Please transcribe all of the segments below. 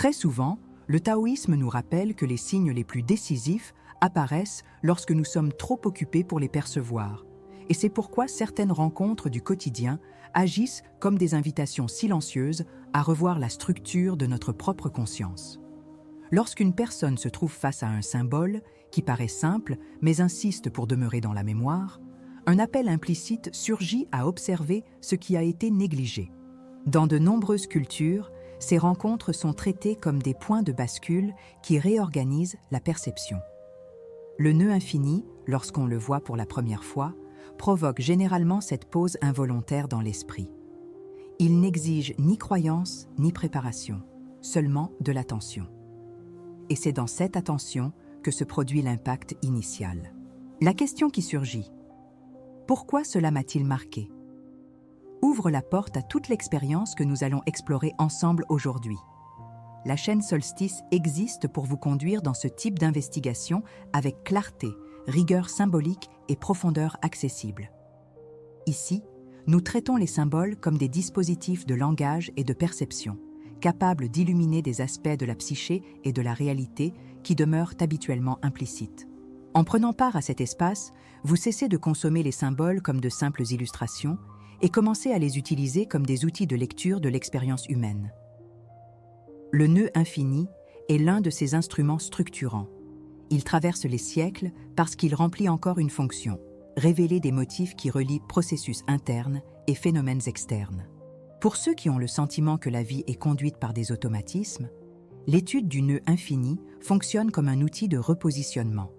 Très souvent, le taoïsme nous rappelle que les signes les plus décisifs apparaissent lorsque nous sommes trop occupés pour les percevoir. Et c'est pourquoi certaines rencontres du quotidien agissent comme des invitations silencieuses à revoir la structure de notre propre conscience. Lorsqu'une personne se trouve face à un symbole qui paraît simple mais insiste pour demeurer dans la mémoire, un appel implicite surgit à observer ce qui a été négligé. Dans de nombreuses cultures, ces rencontres sont traitées comme des points de bascule qui réorganisent la perception. Le nœud infini, lorsqu'on le voit pour la première fois, provoque généralement cette pause involontaire dans l'esprit. Il n'exige ni croyance ni préparation, seulement de l'attention. Et c'est dans cette attention que se produit l'impact initial. La question qui surgit: pourquoi cela m'a-t-il marqué? Ouvre la porte à toute l'expérience que nous allons explorer ensemble aujourd'hui. La chaîne Solstice existe pour vous conduire dans ce type d'investigation avec clarté, rigueur symbolique et profondeur accessible. Ici, nous traitons les symboles comme des dispositifs de langage et de perception, capables d'illuminer des aspects de la psyché et de la réalité qui demeurent habituellement implicites. En prenant part à cet espace, vous cessez de consommer les symboles comme de simples illustrations et commencez à les utiliser comme des outils de lecture de l'expérience humaine. Le nœud infini est l'un de ces instruments structurants. Il traverse les siècles parce qu'il remplit encore une fonction: révéler des motifs qui relient processus internes et phénomènes externes. Pour ceux qui ont le sentiment que la vie est conduite par des automatismes, l'étude du nœud infini fonctionne comme un outil de repositionnement.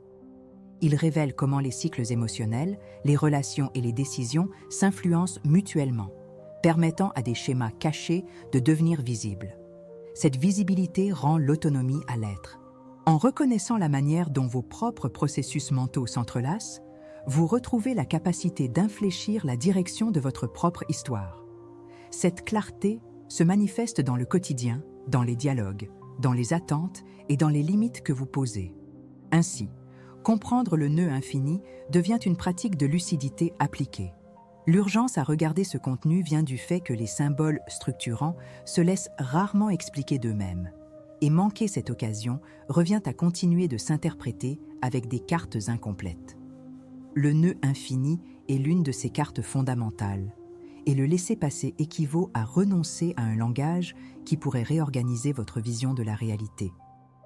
Il révèle comment les cycles émotionnels, les relations et les décisions s'influencent mutuellement, permettant à des schémas cachés de devenir visibles. Cette visibilité rend l'autonomie à l'être. En reconnaissant la manière dont vos propres processus mentaux s'entrelacent, vous retrouvez la capacité d'infléchir la direction de votre propre histoire. Cette clarté se manifeste dans le quotidien, dans les dialogues, dans les attentes et dans les limites que vous posez. Ainsi, comprendre le nœud infini devient une pratique de lucidité appliquée. L'urgence à regarder ce contenu vient du fait que les symboles structurants se laissent rarement expliquer d'eux-mêmes. Et manquer cette occasion revient à continuer de s'interpréter avec des cartes incomplètes. Le nœud infini est l'une de ces cartes fondamentales, et le laisser-passer équivaut à renoncer à un langage qui pourrait réorganiser votre vision de la réalité.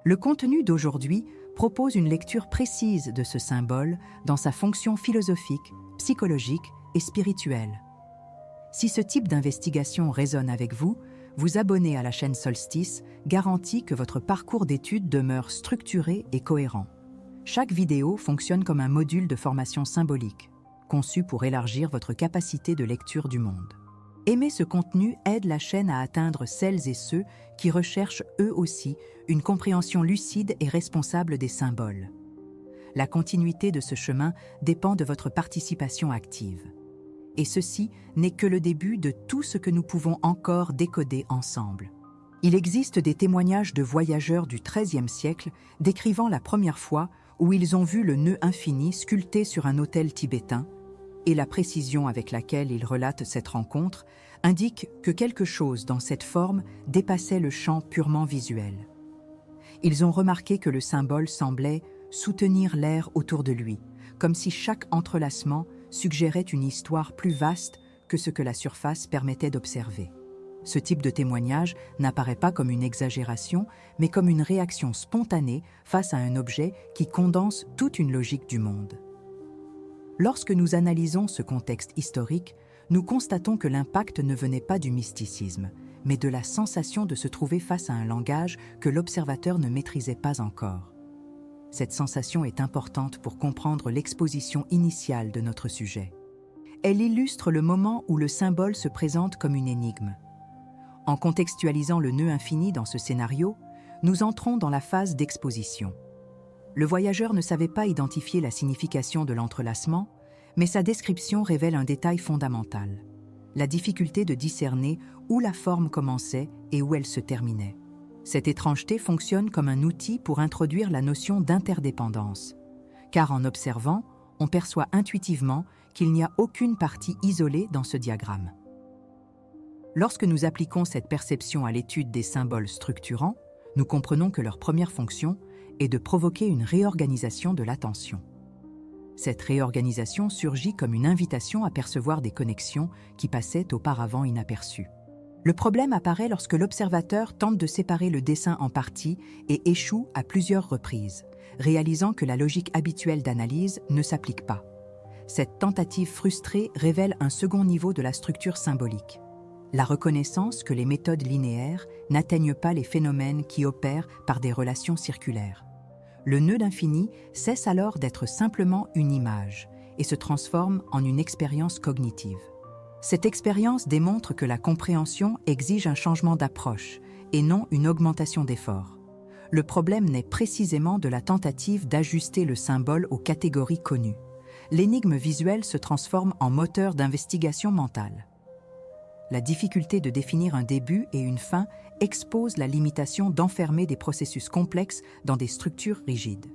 Le contenu d'aujourd'hui propose une lecture précise de ce symbole dans sa fonction philosophique, psychologique et spirituelle. Si ce type d'investigation résonne avec vous, vous abonner à la chaîne Solstice garantit que votre parcours d'études demeure structuré et cohérent. Chaque vidéo fonctionne comme un module de formation symbolique, conçu pour élargir votre capacité de lecture du monde. Aimer ce contenu aide la chaîne à atteindre celles et ceux qui recherchent eux aussi une compréhension lucide et responsable des symboles. La continuité de ce chemin dépend de votre participation active. Et ceci n'est que le début de tout ce que nous pouvons encore décoder ensemble. Il existe des témoignages de voyageurs du XIIIe siècle décrivant la première fois où ils ont vu le nœud infini sculpté sur un autel tibétain, et la précision avec laquelle ils relatent cette rencontre indique que quelque chose dans cette forme dépassait le champ purement visuel. Ils ont remarqué que le symbole semblait soutenir l'air autour de lui, comme si chaque entrelacement suggérait une histoire plus vaste que ce que la surface permettait d'observer. Ce type de témoignage n'apparaît pas comme une exagération, mais comme une réaction spontanée face à un objet qui condense toute une logique du monde. Lorsque nous analysons ce contexte historique, nous constatons que l'impact ne venait pas du mysticisme, mais de la sensation de se trouver face à un langage que l'observateur ne maîtrisait pas encore. Cette sensation est importante pour comprendre l'exposition initiale de notre sujet. Elle illustre le moment où le symbole se présente comme une énigme. En contextualisant le nœud infini dans ce scénario, nous entrons dans la phase d'exposition. Le voyageur ne savait pas identifier la signification de l'entrelacement, mais sa description révèle un détail fondamental: la difficulté de discerner où la forme commençait et où elle se terminait. Cette étrangeté fonctionne comme un outil pour introduire la notion d'interdépendance, car en observant, on perçoit intuitivement qu'il n'y a aucune partie isolée dans ce diagramme. Lorsque nous appliquons cette perception à l'étude des symboles structurants, nous comprenons que leur première fonction est de provoquer une réorganisation de l'attention. Cette réorganisation surgit comme une invitation à percevoir des connexions qui passaient auparavant inaperçues. Le problème apparaît lorsque l'observateur tente de séparer le dessin en parties et échoue à plusieurs reprises, réalisant que la logique habituelle d'analyse ne s'applique pas. Cette tentative frustrée révèle un second niveau de la structure symbolique. La reconnaissance que les méthodes linéaires n'atteignent pas les phénomènes qui opèrent par des relations circulaires. Le nœud d'infini cesse alors d'être simplement une image et se transforme en une expérience cognitive. Cette expérience démontre que la compréhension exige un changement d'approche et non une augmentation d'effort. Le problème naît précisément de la tentative d'ajuster le symbole aux catégories connues. L'énigme visuelle se transforme en moteur d'investigation mentale. La difficulté de définir un début et une fin expose la limitation d'enfermer des processus complexes dans des structures rigides.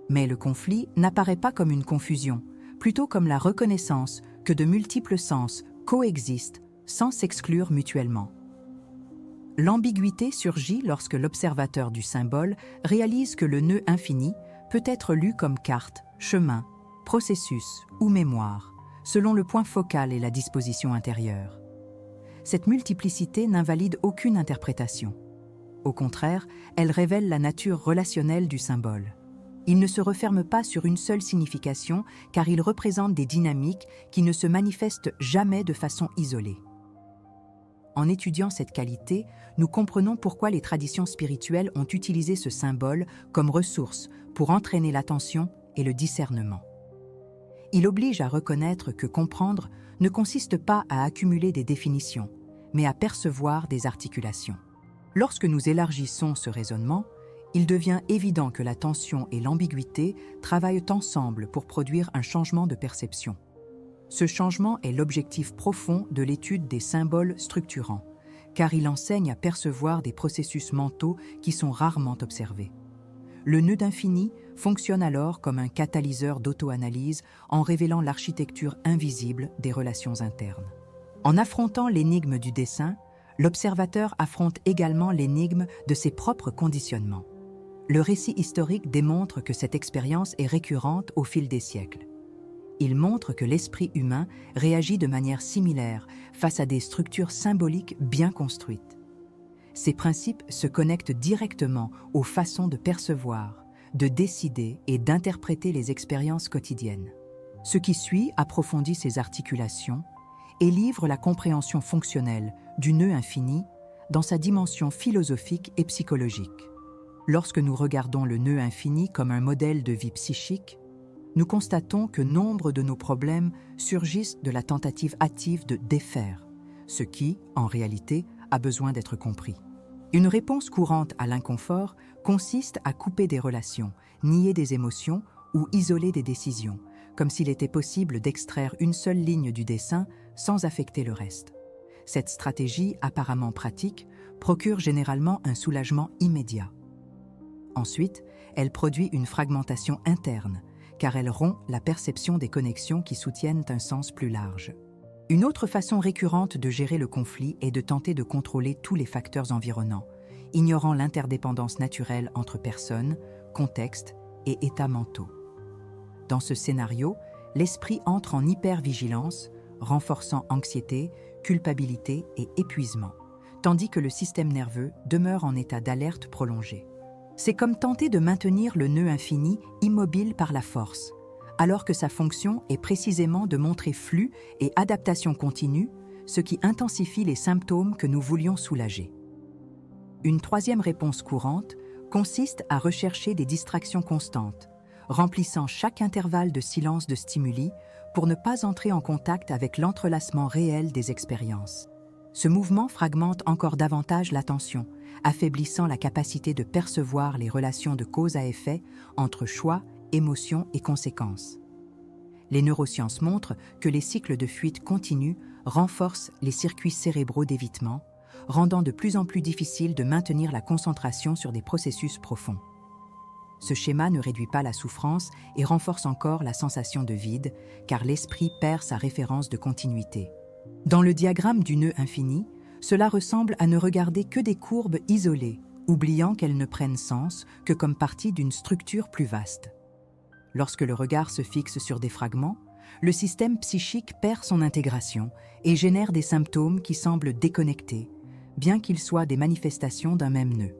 Mais le conflit n'apparaît pas comme une confusion, plutôt comme la reconnaissance que de multiples sens coexistent sans s'exclure mutuellement. L'ambiguïté surgit lorsque l'observateur du symbole réalise que le nœud infini peut être lu comme carte, chemin, processus ou mémoire, selon le point focal et la disposition intérieure. Cette multiplicité n'invalide aucune interprétation. Au contraire, elle révèle la nature relationnelle du symbole. Il ne se referme pas sur une seule signification car il représente des dynamiques qui ne se manifestent jamais de façon isolée. En étudiant cette qualité, nous comprenons pourquoi les traditions spirituelles ont utilisé ce symbole comme ressource pour entraîner l'attention et le discernement. Il oblige à reconnaître que comprendre ne consiste pas à accumuler des définitions, mais à percevoir des articulations. Lorsque nous élargissons ce raisonnement, il devient évident que la tension et l'ambiguïté travaillent ensemble pour produire un changement de perception. Ce changement est l'objectif profond de l'étude des symboles structurants, car il enseigne à percevoir des processus mentaux qui sont rarement observés. Le nœud d'infini fonctionne alors comme un catalyseur d'auto-analyse en révélant l'architecture invisible des relations internes. En affrontant l'énigme du dessin, l'observateur affronte également l'énigme de ses propres conditionnements. Le récit historique démontre que cette expérience est récurrente au fil des siècles. Il montre que l'esprit humain réagit de manière similaire face à des structures symboliques bien construites. Ces principes se connectent directement aux façons de percevoir, de décider et d'interpréter les expériences quotidiennes. Ce qui suit approfondit ces articulations et livre la compréhension fonctionnelle du nœud infini dans sa dimension philosophique et psychologique. Lorsque nous regardons le nœud infini comme un modèle de vie psychique, nous constatons que nombre de nos problèmes surgissent de la tentative hâtive de défaire, ce qui, en réalité, a besoin d'être compris. Une réponse courante à l'inconfort consiste à couper des relations, nier des émotions ou isoler des décisions, comme s'il était possible d'extraire une seule ligne du dessin sans affecter le reste. Cette stratégie, apparemment pratique, procure généralement un soulagement immédiat. Ensuite, elle produit une fragmentation interne, car elle rompt la perception des connexions qui soutiennent un sens plus large. Une autre façon récurrente de gérer le conflit est de tenter de contrôler tous les facteurs environnants, ignorant l'interdépendance naturelle entre personnes, contextes et états mentaux. Dans ce scénario, l'esprit entre en hypervigilance, renforçant anxiété, culpabilité et épuisement, tandis que le système nerveux demeure en état d'alerte prolongée. C'est comme tenter de maintenir le nœud infini immobile par la force, alors que sa fonction est précisément de montrer flux et adaptation continue, ce qui intensifie les symptômes que nous voulions soulager. Une troisième réponse courante consiste à rechercher des distractions constantes, remplissant chaque intervalle de silence de stimuli pour ne pas entrer en contact avec l'entrelacement réel des expériences. Ce mouvement fragmente encore davantage l'attention, affaiblissant la capacité de percevoir les relations de cause à effet entre choix, émotions et conséquences. Les neurosciences montrent que les cycles de fuite continue renforcent les circuits cérébraux d'évitement, rendant de plus en plus difficile de maintenir la concentration sur des processus profonds. Ce schéma ne réduit pas la souffrance et renforce encore la sensation de vide, car l'esprit perd sa référence de continuité. Dans le diagramme du nœud infini, cela ressemble à ne regarder que des courbes isolées, oubliant qu'elles ne prennent sens que comme partie d'une structure plus vaste. Lorsque le regard se fixe sur des fragments, le système psychique perd son intégration et génère des symptômes qui semblent déconnectés, bien qu'ils soient des manifestations d'un même nœud.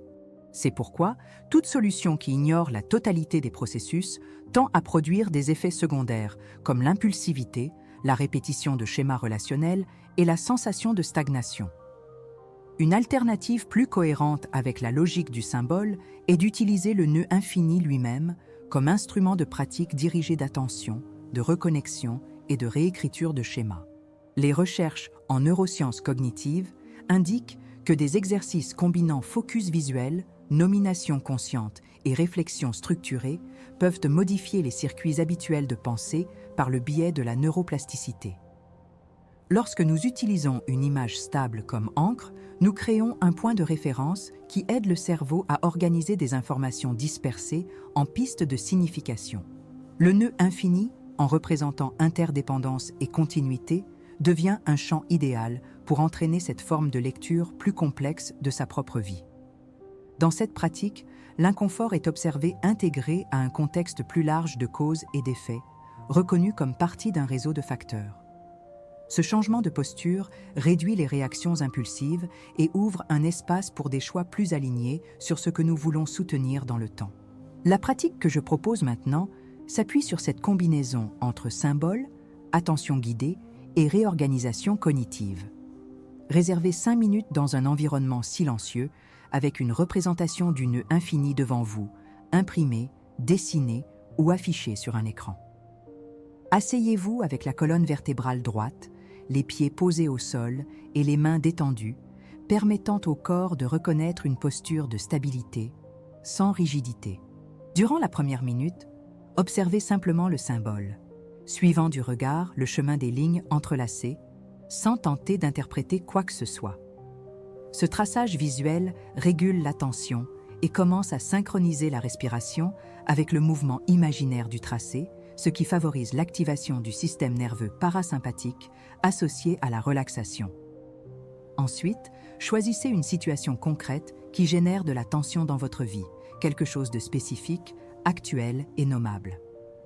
C'est pourquoi toute solution qui ignore la totalité des processus tend à produire des effets secondaires, comme l'impulsivité, la répétition de schémas relationnels et la sensation de stagnation. Une alternative plus cohérente avec la logique du symbole est d'utiliser le nœud infini lui-même comme instrument de pratique dirigée d'attention, de reconnexion et de réécriture de schémas. Les recherches en neurosciences cognitives indiquent que des exercices combinant focus visuel, nomination consciente et réflexion structurée peuvent modifier les circuits habituels de pensée par le biais de la neuroplasticité. Lorsque nous utilisons une image stable comme encre, nous créons un point de référence qui aide le cerveau à organiser des informations dispersées en pistes de signification. Le nœud infini, en représentant interdépendance et continuité, devient un champ idéal pour entraîner cette forme de lecture plus complexe de sa propre vie. Dans cette pratique, l'inconfort est observé intégré à un contexte plus large de causes et d'effets, reconnu comme partie d'un réseau de facteurs. Ce changement de posture réduit les réactions impulsives et ouvre un espace pour des choix plus alignés sur ce que nous voulons soutenir dans le temps. La pratique que je propose maintenant s'appuie sur cette combinaison entre symbole, attention guidée et réorganisation cognitive. Réservez 5 minutes dans un environnement silencieux avec une représentation du nœud infini devant vous, imprimée, dessinée ou affichée sur un écran. Asseyez-vous avec la colonne vertébrale droite, les pieds posés au sol et les mains détendues, permettant au corps de reconnaître une posture de stabilité, sans rigidité. Durant la première minute, observez simplement le symbole, suivant du regard le chemin des lignes entrelacées, sans tenter d'interpréter quoi que ce soit. Ce traçage visuel régule l'attention et commence à synchroniser la respiration avec le mouvement imaginaire du tracé, ce qui favorise l'activation du système nerveux parasympathique associé à la relaxation. Ensuite, choisissez une situation concrète qui génère de la tension dans votre vie, quelque chose de spécifique, actuel et nommable.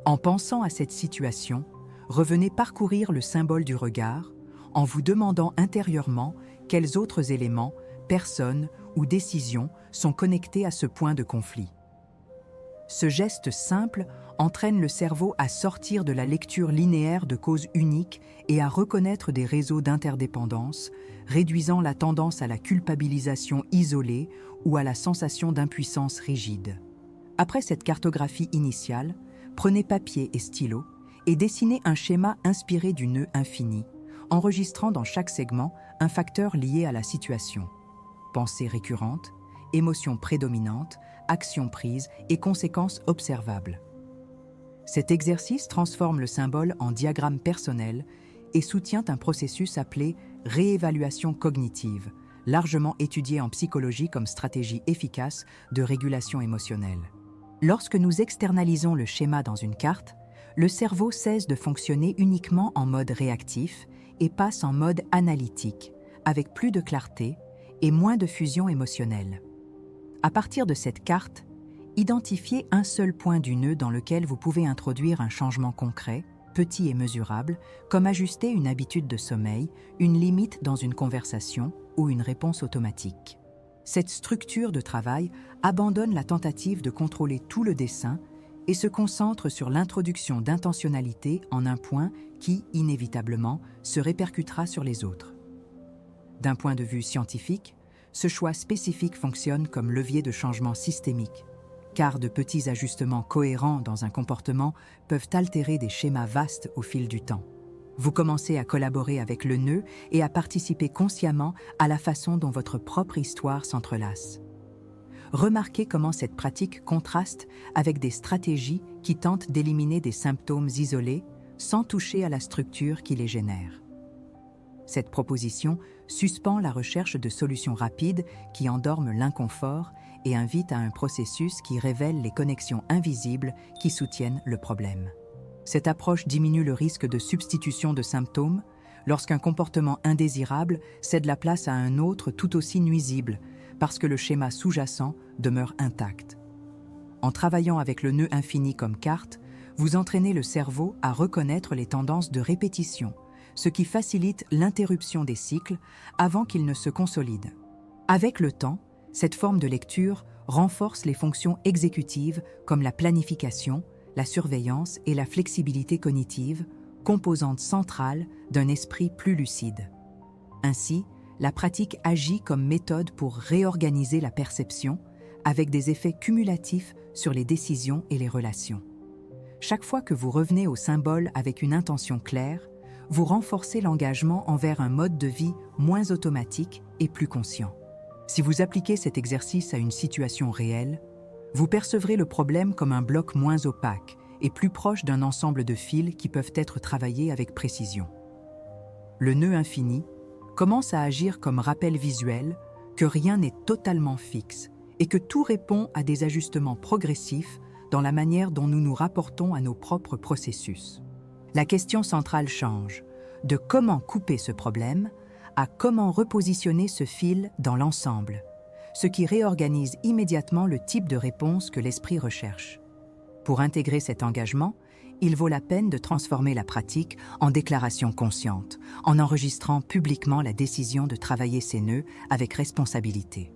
En pensant à cette situation, revenez parcourir le symbole du regard en vous demandant intérieurement quels autres éléments, personnes ou décisions sont connectés à ce point de conflit. Ce geste simple entraîne le cerveau à sortir de la lecture linéaire de causes uniques et à reconnaître des réseaux d'interdépendance, réduisant la tendance à la culpabilisation isolée ou à la sensation d'impuissance rigide. Après cette cartographie initiale, prenez papier et stylo et dessinez un schéma inspiré du nœud infini, enregistrant dans chaque segment un facteur lié à la situation. Pensée récurrente, émotion prédominante, action prise et conséquences observables. Cet exercice transforme le symbole en diagramme personnel et soutient un processus appelé réévaluation cognitive, largement étudié en psychologie comme stratégie efficace de régulation émotionnelle. Lorsque nous externalisons le schéma dans une carte, le cerveau cesse de fonctionner uniquement en mode réactif et passe en mode analytique, avec plus de clarté et moins de fusion émotionnelle. À partir de cette carte, identifiez un seul point du nœud dans lequel vous pouvez introduire un changement concret, petit et mesurable, comme ajuster une habitude de sommeil, une limite dans une conversation ou une réponse automatique. Cette structure de travail abandonne la tentative de contrôler tout le dessin et se concentre sur l'introduction d'intentionnalité en un point qui, inévitablement, se répercutera sur les autres. D'un point de vue scientifique, ce choix spécifique fonctionne comme levier de changement systémique, car de petits ajustements cohérents dans un comportement peuvent altérer des schémas vastes au fil du temps. Vous commencez à collaborer avec le nœud et à participer consciemment à la façon dont votre propre histoire s'entrelace. Remarquez comment cette pratique contraste avec des stratégies qui tentent d'éliminer des symptômes isolés sans toucher à la structure qui les génère. Cette proposition suspend la recherche de solutions rapides qui endorment l'inconfort et invite à un processus qui révèle les connexions invisibles qui soutiennent le problème. Cette approche diminue le risque de substitution de symptômes lorsqu'un comportement indésirable cède la place à un autre tout aussi nuisible, parce que le schéma sous-jacent demeure intact. En travaillant avec le nœud infini comme carte, vous entraînez le cerveau à reconnaître les tendances de répétition, ce qui facilite l'interruption des cycles avant qu'ils ne se consolident. Avec le temps, cette forme de lecture renforce les fonctions exécutives comme la planification, la surveillance et la flexibilité cognitive, composantes centrales d'un esprit plus lucide. Ainsi, la pratique agit comme méthode pour réorganiser la perception, avec des effets cumulatifs sur les décisions et les relations. Chaque fois que vous revenez au symbole avec une intention claire, vous renforcez l'engagement envers un mode de vie moins automatique et plus conscient. Si vous appliquez cet exercice à une situation réelle, vous percevrez le problème comme un bloc moins opaque et plus proche d'un ensemble de fils qui peuvent être travaillés avec précision. Le nœud infini commence à agir comme rappel visuel que rien n'est totalement fixe et que tout répond à des ajustements progressifs dans la manière dont nous nous rapportons à nos propres processus. La question centrale change, de comment couper ce problème à comment repositionner ce fil dans l'ensemble, ce qui réorganise immédiatement le type de réponse que l'esprit recherche. Pour intégrer cet engagement, il vaut la peine de transformer la pratique en déclaration consciente, en enregistrant publiquement la décision de travailler ces nœuds avec responsabilité.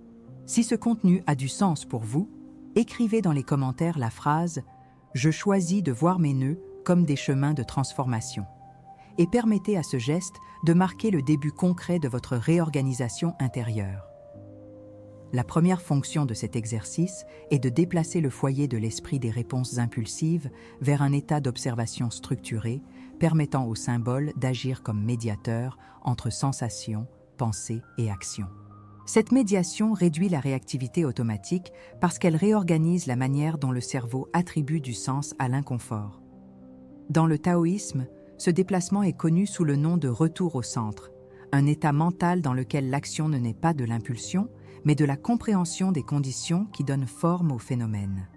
Si ce contenu a du sens pour vous, écrivez dans les commentaires la phrase « Je choisis de voir mes nœuds comme des chemins de transformation » et permettez à ce geste de marquer le début concret de votre réorganisation intérieure. La première fonction de cet exercice est de déplacer le foyer de l'esprit des réponses impulsives vers un état d'observation structuré, permettant au symbole d'agir comme médiateur entre sensation, pensée et action. Cette médiation réduit la réactivité automatique parce qu'elle réorganise la manière dont le cerveau attribue du sens à l'inconfort. Dans le taoïsme, ce déplacement est connu sous le nom de retour au centre, un état mental dans lequel l'action ne naît pas de l'impulsion, mais de la compréhension des conditions qui donnent forme au phénomène.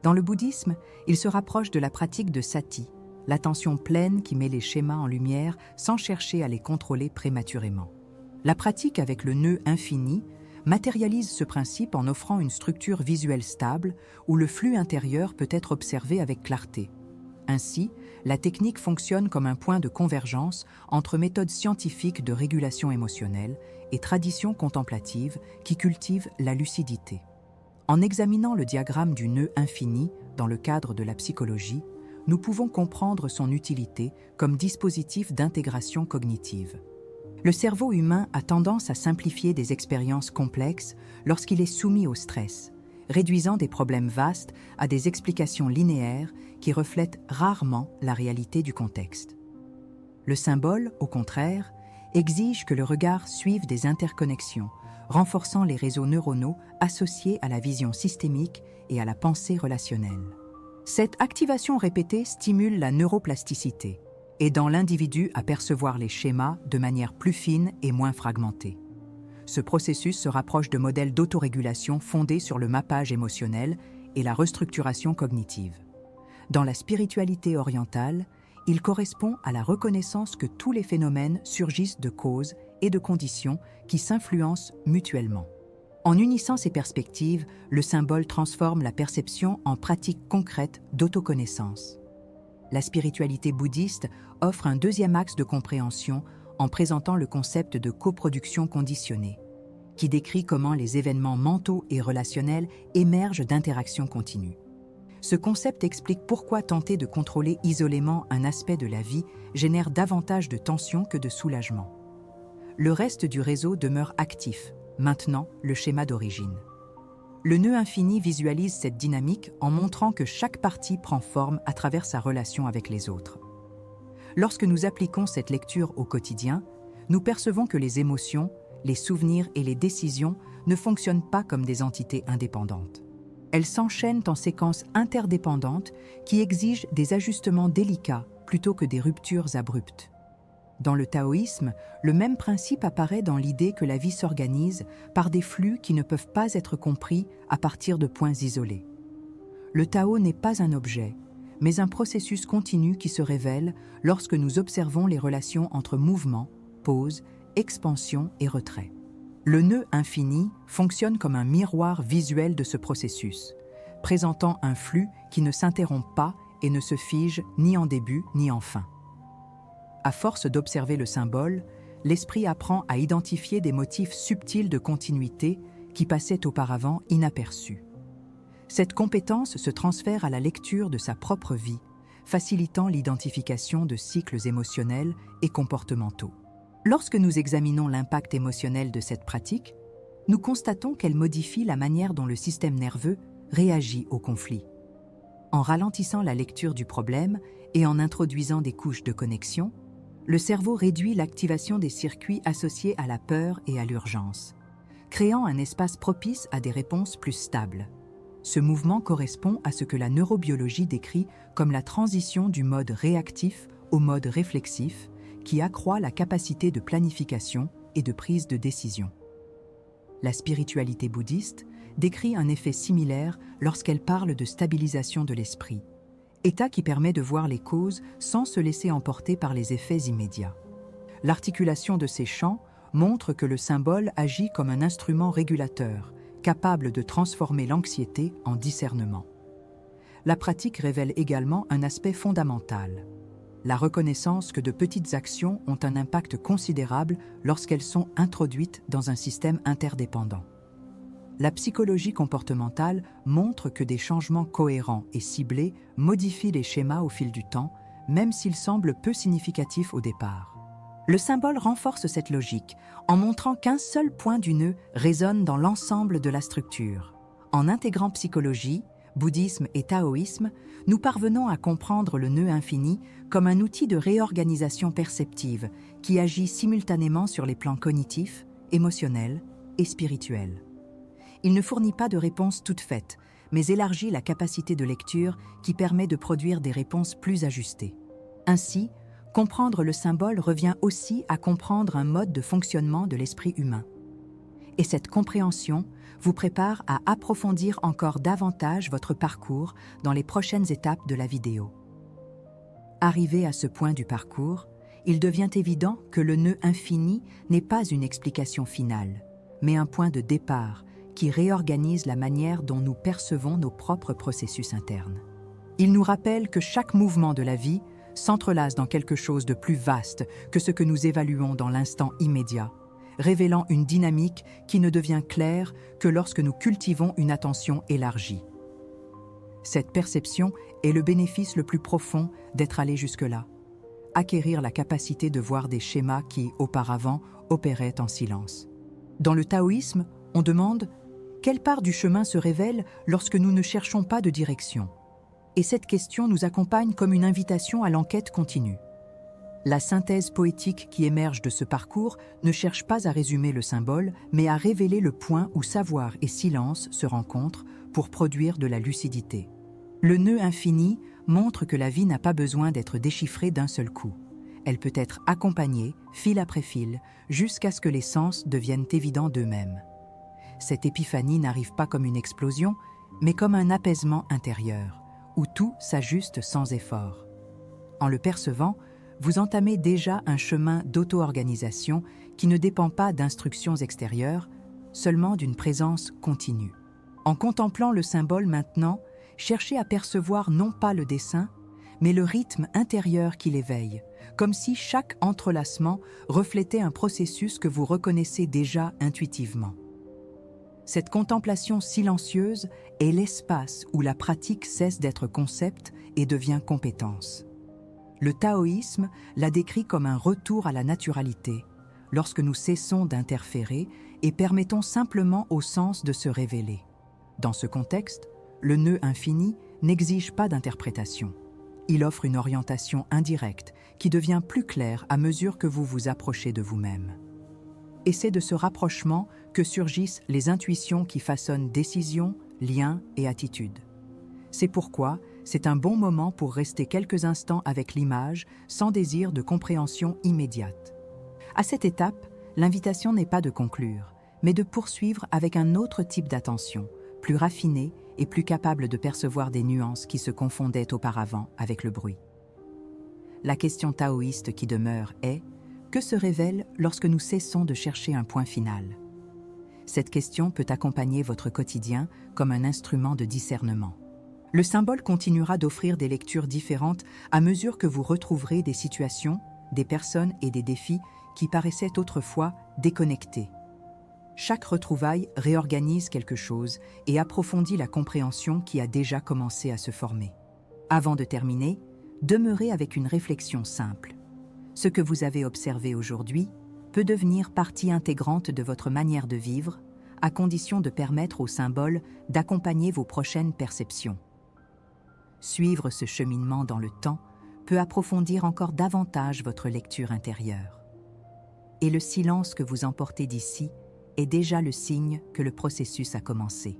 Dans le bouddhisme, il se rapproche de la pratique de sati, l'attention pleine qui met les schémas en lumière sans chercher à les contrôler prématurément. La pratique avec le nœud infini matérialise ce principe en offrant une structure visuelle stable où le flux intérieur peut être observé avec clarté. Ainsi, la technique fonctionne comme un point de convergence entre méthodes scientifiques de régulation émotionnelle et traditions contemplatives qui cultivent la lucidité. En examinant le diagramme du nœud infini dans le cadre de la psychologie, nous pouvons comprendre son utilité comme dispositif d'intégration cognitive. Le cerveau humain a tendance à simplifier des expériences complexes lorsqu'il est soumis au stress, réduisant des problèmes vastes à des explications linéaires qui reflètent rarement la réalité du contexte. Le symbole, au contraire, exige que le regard suive des interconnexions, renforçant les réseaux neuronaux associés à la vision systémique et à la pensée relationnelle. Cette activation répétée stimule la neuroplasticité, aidant l'individu à percevoir les schémas de manière plus fine et moins fragmentée. Ce processus se rapproche de modèles d'autorégulation fondés sur le mappage émotionnel et la restructuration cognitive. Dans la spiritualité orientale, il correspond à la reconnaissance que tous les phénomènes surgissent de causes et de conditions qui s'influencent mutuellement. En unissant ces perspectives, le symbole transforme la perception en pratique concrète d'autoconnaissance. La spiritualité bouddhiste offre un deuxième axe de compréhension en présentant le concept de coproduction conditionnée, qui décrit comment les événements mentaux et relationnels émergent d'interactions continues. Ce concept explique pourquoi tenter de contrôler isolément un aspect de la vie génère davantage de tension que de soulagement. Le reste du réseau demeure actif, maintenant le schéma d'origine. Le nœud infini visualise cette dynamique en montrant que chaque partie prend forme à travers sa relation avec les autres. Lorsque nous appliquons cette lecture au quotidien, nous percevons que les émotions, les souvenirs et les décisions ne fonctionnent pas comme des entités indépendantes. Elles s'enchaînent en séquences interdépendantes qui exigent des ajustements délicats plutôt que des ruptures abruptes. Dans le taoïsme, le même principe apparaît dans l'idée que la vie s'organise par des flux qui ne peuvent pas être compris à partir de points isolés. Le Tao n'est pas un objet, mais un processus continu qui se révèle lorsque nous observons les relations entre mouvement, pause, expansion et retrait. Le nœud infini fonctionne comme un miroir visuel de ce processus, présentant un flux qui ne s'interrompt pas et ne se fige ni en début ni en fin. À force d'observer le symbole, l'esprit apprend à identifier des motifs subtils de continuité qui passaient auparavant inaperçus. Cette compétence se transfère à la lecture de sa propre vie, facilitant l'identification de cycles émotionnels et comportementaux. Lorsque nous examinons l'impact émotionnel de cette pratique, nous constatons qu'elle modifie la manière dont le système nerveux réagit au conflit. En ralentissant la lecture du problème et en introduisant des couches de connexion, le cerveau réduit l'activation des circuits associés à la peur et à l'urgence, créant un espace propice à des réponses plus stables. Ce mouvement correspond à ce que la neurobiologie décrit comme la transition du mode réactif au mode réflexif, qui accroît la capacité de planification et de prise de décision. La spiritualité bouddhiste décrit un effet similaire lorsqu'elle parle de stabilisation de l'esprit, état qui permet de voir les causes sans se laisser emporter par les effets immédiats. L'articulation de ces champs montre que le symbole agit comme un instrument régulateur, capable de transformer l'anxiété en discernement. La pratique révèle également un aspect fondamental: la reconnaissance que de petites actions ont un impact considérable lorsqu'elles sont introduites dans un système interdépendant. La psychologie comportementale montre que des changements cohérents et ciblés modifient les schémas au fil du temps, même s'ils semblent peu significatifs au départ. Le symbole renforce cette logique en montrant qu'un seul point du nœud résonne dans l'ensemble de la structure. En intégrant psychologie, bouddhisme et taoïsme, nous parvenons à comprendre le nœud infini comme un outil de réorganisation perceptive qui agit simultanément sur les plans cognitifs, émotionnels et spirituels. Il ne fournit pas de réponse toute faite, mais élargit la capacité de lecture qui permet de produire des réponses plus ajustées. Ainsi, comprendre le symbole revient aussi à comprendre un mode de fonctionnement de l'esprit humain. Et cette compréhension vous prépare à approfondir encore davantage votre parcours dans les prochaines étapes de la vidéo. Arrivé à ce point du parcours, il devient évident que le nœud infini n'est pas une explication finale, mais un point de départ qui réorganise la manière dont nous percevons nos propres processus internes. Il nous rappelle que chaque mouvement de la vie s'entrelace dans quelque chose de plus vaste que ce que nous évaluons dans l'instant immédiat, révélant une dynamique qui ne devient claire que lorsque nous cultivons une attention élargie. Cette perception est le bénéfice le plus profond d'être allé jusque-là, acquérir la capacité de voir des schémas qui, auparavant, opéraient en silence. Dans le taoïsme, on demande quelle part du chemin se révèle lorsque nous ne cherchons pas de direction. Et cette question nous accompagne comme une invitation à l'enquête continue. La synthèse poétique qui émerge de ce parcours ne cherche pas à résumer le symbole, mais à révéler le point où savoir et silence se rencontrent pour produire de la lucidité. Le nœud infini montre que la vie n'a pas besoin d'être déchiffrée d'un seul coup. Elle peut être accompagnée, fil après fil, jusqu'à ce que les sens deviennent évidents d'eux-mêmes. Cette épiphanie n'arrive pas comme une explosion, mais comme un apaisement intérieur, où tout s'ajuste sans effort. En le percevant, vous entamez déjà un chemin d'auto-organisation qui ne dépend pas d'instructions extérieures, seulement d'une présence continue. En contemplant le symbole maintenant, cherchez à percevoir non pas le dessin, mais le rythme intérieur qui l'éveille, comme si chaque entrelacement reflétait un processus que vous reconnaissez déjà intuitivement. Cette contemplation silencieuse est l'espace où la pratique cesse d'être concept et devient compétence. Le taoïsme la décrit comme un retour à la naturalité, lorsque nous cessons d'interférer et permettons simplement au sens de se révéler. Dans ce contexte, le nœud infini n'exige pas d'interprétation. Il offre une orientation indirecte qui devient plus claire à mesure que vous vous approchez de vous-même. Et c'est de ce rapprochement que surgissent les intuitions qui façonnent décisions, liens et attitudes. C'est pourquoi c'est un bon moment pour rester quelques instants avec l'image sans désir de compréhension immédiate. À cette étape, l'invitation n'est pas de conclure, mais de poursuivre avec un autre type d'attention, plus raffiné et plus capable de percevoir des nuances qui se confondaient auparavant avec le bruit. La question taoïste qui demeure est: que se révèle lorsque nous cessons de chercher un point final? Cette question peut accompagner votre quotidien comme un instrument de discernement. Le symbole continuera d'offrir des lectures différentes à mesure que vous retrouverez des situations, des personnes et des défis qui paraissaient autrefois déconnectés. Chaque retrouvaille réorganise quelque chose et approfondit la compréhension qui a déjà commencé à se former. Avant de terminer, demeurez avec une réflexion simple. Ce que vous avez observé aujourd'hui peut devenir partie intégrante de votre manière de vivre, à condition de permettre au symbole d'accompagner vos prochaines perceptions. Suivre ce cheminement dans le temps peut approfondir encore davantage votre lecture intérieure. Et le silence que vous emportez d'ici est déjà le signe que le processus a commencé.